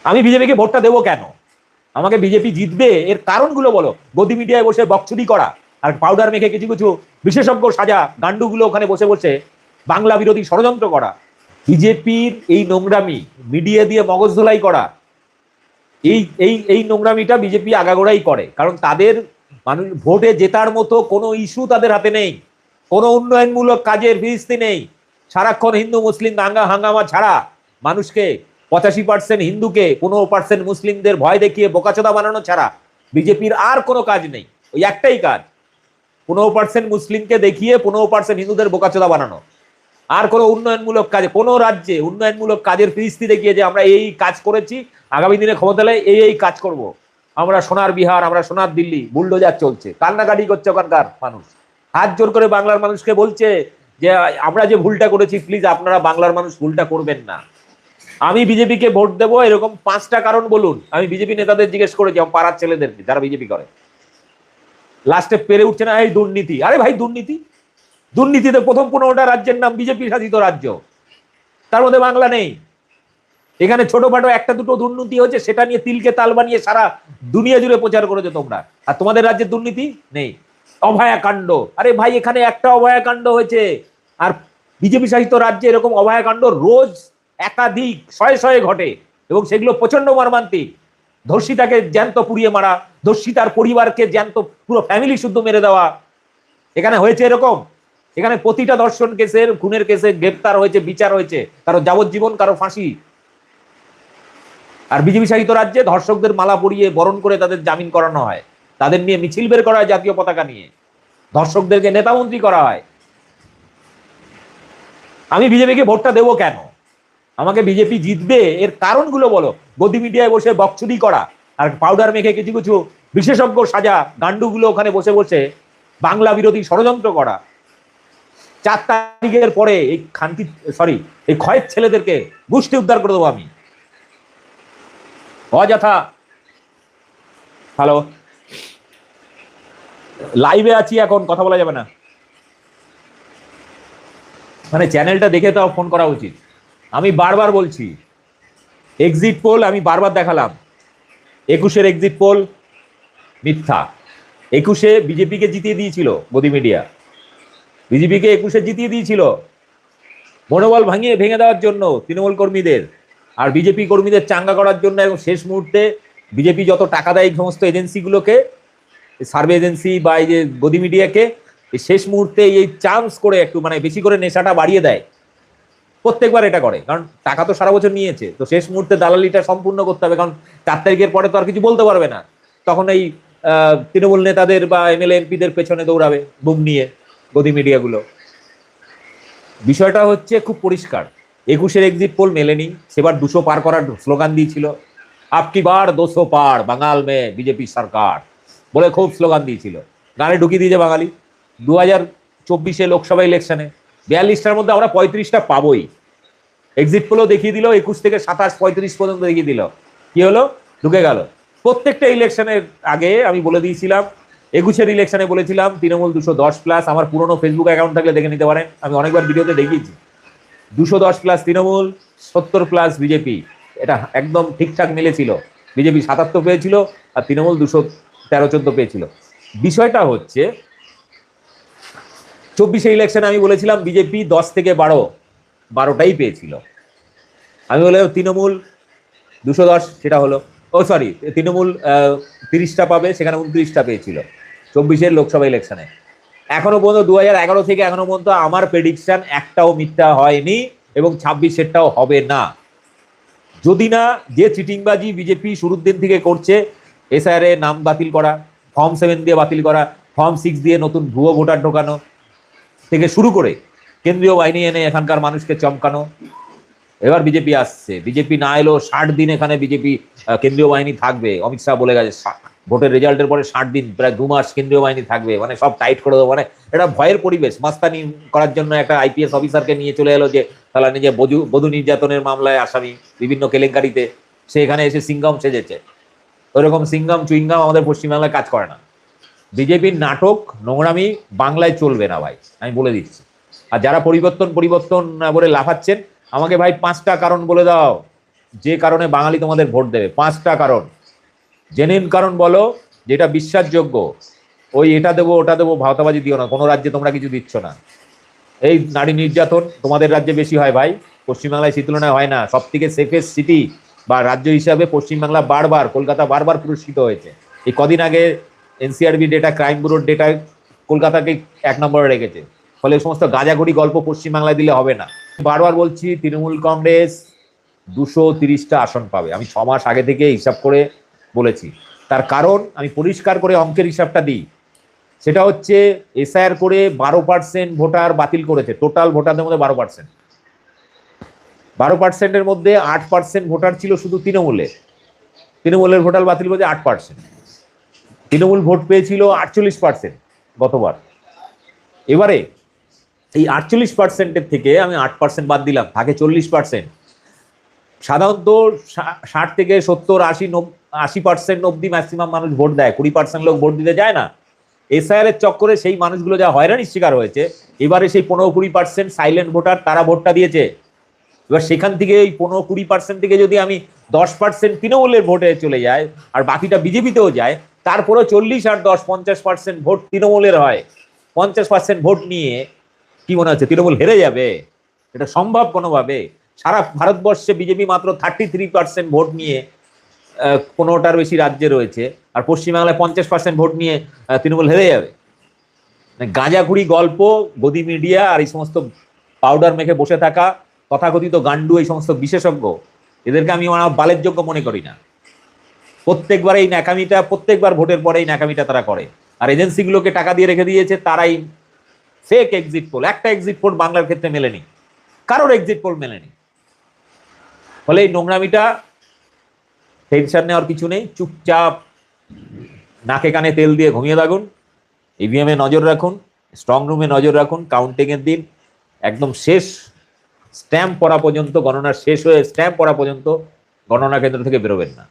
আমি বিজেপিকে ভোটটা দেবো কেন? আমাকে বিজেপি জিতবে এর কারণগুলো বলো। গদি মিডিয়ায় বসে বকচুরি করা আর পাউডার মেখে কিছু কিছু বিশেষজ্ঞ সাজা গান্ডুগুলো ওখানে বসে বসে বাংলা বিরোধী ষড়যন্ত্র করা, বিজেপির এই নোংরামি মিডিয়া দিয়ে মগজ ধোলাই করা, এই এই এই নোংরামিটা বিজেপি আগাগোড়াই করে। কারণ তাদের মানুষ ভোটে জেতার মতো কোনো ইস্যু তাদের হাতে নেই, কোনো উন্নয়নমূলক কাজের ফিরিস্তি নেই। সারাক্ষণ হিন্দু মুসলিম দাঙ্গা হাঙ্গামা ছাড়া মানুষকে 85% হিন্দুকে 15% মুসলিমদের ভয় দেখিয়ে বোকাচোদা বানানো ছাড়া বিজেপির আর কোনো কাজ নেই। ওই একটাই কাজ, 15% মুসলিমকে দেখিয়ে 15% হিন্দুদের বোকাচোদা বানানো। আর কোনো উন্নয়নমূলক কাজে কোনো রাজ্যে উন্নয়নমূলক কাজের ফিরিস্তি দেখিয়ে যে আমরা এই কাজ করেছি, আগামী দিনে ক্ষমতায় এই কাজ করব, আমরা সোনার বিহার, আমরা সোনার দিল্লি, বুলডোজার চলছে, কান্নাকাটি করছে ওখানকার মানুষ। হাত জোর করে বাংলার মানুষকে বলছে যে আমরা যে ভুলটা করেছি প্লিজ আপনারা বাংলার মানুষ ভুলটা করবেন না। আমি বিজেপিকে ভোট দেবো এরকম 5টা কারণ বলুন। আমি বিজেপি নেতাদের জিজ্ঞেস করেছি, আমার পাড়ার ছেলেদেরকে যারা বিজেপি করে, লাস্টে পেরে উঠছে না এই দুর্নীতি। আরে ভাই দুর্নীতি, দুর্নীতিতে প্রথম 15টা রাজ্যের নাম বিজেপি শাসিত রাজ্য, তার মধ্যে বাংলা নেই। এখানে ছোটখাটো একটা দুটো দুর্নীতি হচ্ছে, সেটা নিয়ে তিলকে তাল বানিয়ে সারা দুনিয়া জুড়ে প্রচার করেছো তোমরা। আর তোমাদের রাজ্যের দুর্নীতি নেই, অভয়াকাণ্ড। আরে ভাই এখানে একটা অভয়াকাণ্ড হয়েছে, আর বিজেপি শাসিত রাজ্যে এরকম অভয়াকাণ্ড রোজ একাধিক শয়ে শয়ে ঘটে, এবং সেগুলো প্রচন্ড মর্মান্তিক। ধর্ষিতাকে জ্যান্ত পুড়িয়ে মারা, ধর্ষিতার পরিবারকে জ্যান্ত পুরো ফ্যামিলি শুদ্ধ মেরে দেওয়া, এখানে হয়েছে এরকম। এখানে প্রতিটা ধর্ষণ কেসের খুনের কেসে গ্রেপ্তার হয়েছে, বিচার হয়েছে, কারো যাবজ্জীবন, কারো ফাঁসি। আর বিজেপি শাসিত রাজ্যে ধর্ষকদের মালা পরিয়ে বরণ করে তাদের জামিন করানো হয়, তাদের নিয়ে মিছিল বের করা হয় জাতীয় পতাকা নিয়ে, ধর্ষকদেরকে নেতামন্ত্রী করা হয়। আমি বিজেপিকে ভোটটা দেবো কেন? আমাকে বিজেপি জিতবে এর কারণগুলো বলো। গদি মিডিয়ায় বসে বকচুরি করা আর পাউডার মেখে কিছু কিছু বিশেষজ্ঞ সাজা গান্ডুগুলো ওখানে বসে বসে বাংলা বিরোধী ষড়যন্ত্র করা। 4 তারিখের পরে এই খানকি এই ক্ষয়ের ছেলেদেরকে গোষ্ঠী উদ্ধার করে দেবো আমি। অযথা হ্যালো, লাইভে আছি এখন, কথা বলা যাবে না, মানে চ্যানেলটা দেখে তো ফোন করা উচিত। আমি বারবার বলছি, এক্সিট পোল আমি বারবার দেখালাম, 21-এর এক্সিট পোল মিথ্যা। 21-এ বিজেপিকে জিতিয়ে দিয়েছিল গদি মিডিয়া, বিজেপিকে 21-এ জিতিয়ে দিয়েছিল মনোবল ভেঙে দেওয়ার জন্য তৃণমূল কর্মীদের আর বিজেপি কর্মীদের চাঙ্গা করার জন্য। এবং শেষ মুহূর্তে বিজেপি যত টাকা দেয় সমস্ত এজেন্সিগুলোকে, সার্ভে এজেন্সি বা এই যে গদি মিডিয়াকে, শেষ মুহূর্তে এই চান্স করে একটু মানে বেশি করে নেশাটা বাড়িয়ে দেয়। প্রত্যেকবার এটা করে, কারণ টাকা তো সারা বছর নিয়েছে, তো শেষ মুহূর্তে দালালিটা সম্পূর্ণ করতে হবে, কারণ 4 তারিখের পরে তো আর কিছু বলতে পারবে না। তখন এই তৃণমূল নেতাদের বা এমএলএ এমপিদের পেছনে দৌড়াবে বুম নিয়ে গদি মিডিয়াগুলো। বিষয়টা হচ্ছে খুব পরিষ্কার, 21-এর এক্সিট পোল মেলেনি। সেবার 200 পার করার স্লোগান দিয়েছিল, আপকি বার 200 পার বাঙাল মে বিজেপি সরকার বলে খুব স্লোগান দিয়েছিল, গানে ঢুকিয়ে দিয়েছে বাঙালি। 2024-এ লোকসভা ইলেকশনে 42টার মধ্যে আমরা 35টা পাবোই। এক্সিট পোলও দেখিয়ে দিল, 21 থেকে 27, 35 পর্যন্ত দেখিয়ে দিল। কি হলো? ঢুকে গেল। প্রত্যেকটা ইলেকশনের আগে আমি বলে দিয়েছিলাম, 21-এর ইলেকশনে বলেছিলাম তৃণমূল 210+। আমার পুরনো ফেসবুক অ্যাকাউন্ট থাকলে দেখে নিতে পারেন, আমি অনেকবার ভিডিওতে দেখিয়েছি। 210+ তৃণমূল, 70+ বিজেপি, এটা একদম ঠিকঠাক মিলেছিল। বিজেপি 77 পেয়েছিল আর তৃণমূল 213-14 পেয়েছিল। বিষয়টা হচ্ছে 24-এ ইলেকশনে আমি বলেছিলাম বিজেপি 10 থেকে 12টাই পেয়েছিল। আমি বলে তৃণমূল 210, সেটা হলো তৃণমূল 30টা পাবে, সেখানে 29টা পেয়েছিল 24-এর লোকসভা ইলেকশনে। এখনো পর্যন্ত 2011 থেকে এখনো পর্যন্ত আমার প্রেডিকশন একটাও মিথ্যা হয়নি, এবং 26-এরটাও হবে না। যদি না যে চিটিংবাজি বিজেপি শুরুর দিন থেকে করছে, এসআইআর এ নাম বাতিল করা, ফর্ম 7 দিয়ে বাতিল করা, ফর্ম 6 দিয়ে নতুন ভুয়ো ভোটার ঢোকানো থেকে শুরু করে কেন্দ্রীয় বাহিনী এনে এখানকার মানুষকে চমকানো। এবার বিজেপি আসছে, বিজেপি না এলো 60 দিন এখানে বিজেপি কেন্দ্রীয় বাহিনী থাকবে। অমিত শাহ বলে গেছে ভোটের রেজাল্টের পরে 60 দিন, প্রায় 2 মাস কেন্দ্রীয় বাহিনী থাকবে, মানে সব টাইট করে দেবো। মানে এটা ভয়ের পরিবেশ। মাস্তানি করার জন্য একটা আইপিএস অফিসারকে নিয়ে চলে এলো, যে তাহলে নিজে বধূ নির্যাতনের মামলায় আসামি, বিভিন্ন কেলেঙ্কারিতে, সে এখানে এসে সিঙ্গাম সেজেছে। ওইরকম সিঙ্গাম চুইংগাম আমাদের পশ্চিমবাংলায় কাজ করে না। বিজেপির নাটক নোংরামি বাংলায় চলবে না ভাই, আমি বলে দিচ্ছি। আর যারা পরিবর্তন বলে লাফাচ্ছেন, আমাকে ভাই 5টা কারণ বলে দাও যে কারণে বাঙালি তোমাদের ভোট দেবে, 5টা কারণ, জেনুইন কারণ বলো যেটা বিশ্বাসযোগ্য। ওই এটা দেবো ওটা দেবো ভাওতাবাজি দিও না, কোনো রাজ্যে তোমরা কিছু দিচ্ছ না। এই নারী নির্যাতন তোমাদের রাজ্যে বেশি হয় ভাই, পশ্চিমবাংলায় সেই তুলনায় হয় না। সব থেকে সেফেস্ট সিটি বা রাজ্য হিসাবে পশ্চিমবাংলা বারবার, কলকাতা বারবার পুরস্কৃত হয়েছে। এই কদিন আগে এনসিআরবি ডেটা, ক্রাইম ব্যুরোর ডেটা কলকাতাকে 1 নম্বরে রেখেছে। ফলে এই সমস্ত গাঁজাখড়ি গল্প পশ্চিমবাংলায় দিলে হবে না। বারবার বলছি তৃণমূল কংগ্রেস 230টা আসন পাবে, আমি 6 মাস আগে থেকে হিসাব করে বলেছি। তার কারণ আমি পরিষ্কার করে অঙ্কের হিসাবটা দিই, সেটা হচ্ছে এসআইআর করে 12% ভোটার বাতিল করেছে, টোটাল ভোটারদের মধ্যে 12%। 12%-এর মধ্যে 8% ভোটার ছিল শুধু তৃণমূলের ভোটার বাতিল করেছে 8%। তৃণমূল ভোট পেয়েছিল 48% গতবার। এবারে এই 48%-এর থেকে আমি 8% বাদ দিলাম, থাকে 40%। সাধারণত 60 থেকে 70, 80% অব্দি ম্যাক্সিমাম মানুষ ভোট দেয়, 20% লোক ভোট দিতে যায় না। এসআইআর এর চক্করে সেই মানুষগুলো যা হয়রানির শিকার হয়েছে, এবারে সেই 15-20% সাইলেন্ট ভোটার তারা ভোটটা দিয়েছে। এবার সেখান থেকে এই 15-20% থেকে যদি আমি 10% তৃণমূলের ভোটে চলে যায় আর বাকিটা বিজেপিতেও যায়, তারপরেও 40 আর 10 50% ভোট তৃণমূলের হয়। 50% ভোট নিয়ে কি মনে হচ্ছে তৃণমূল হেরে যাবে? এটা সম্ভব কোনোভাবে? সারা ভারতবর্ষে বিজেপি মাত্র 33% ভোট নিয়ে 15টার বেশি রাজ্যে রয়েছে, আর পশ্চিমবাংলায় 50% ভোট নিয়ে তৃণমূল হেরে যাবে? গাঁজাখুড়ি গল্প, গদি মিডিয়া আর এই সমস্ত পাউডার মেখে বসে থাকা তথাকথিত গান্ডু, এই সমস্ত বিশেষজ্ঞ, এদেরকে আমি আমার বালের যোগ্য মনে করি না। প্রত্যেকবার এই ন্যাকামিটা, প্রত্যেকবার ভোটের পরে এই ন্যাকামিটা তারা করে। আর এজেন্সিগুলোকে টাকা দিয়ে রেখে দিয়েছে, তারাই ফেক এক্সিট পোল, একটা এক্সিট পোল বাংলার ক্ষেত্রে মেলেনি, কারোর এক্সিট পোল মেলেনি। ফলে এই নোংরামিটা, টেনশন নেওয়ার কিছু নেই, চুপচাপ নাকে কানে তেল দিয়ে ঘুমিয়ে থাকুন, ইভিএম এ নজর রাখুন, স্ট্রং রুমে নজর রাখুন, কাউন্টিং এর দিন একদম শেষ স্ট্যাম্প পড়া পর্যন্ত, গণনা শেষ হয়ে স্ট্যাম্প পড়া পর্যন্ত গণনা কেন্দ্র থেকে বেরোবেন না।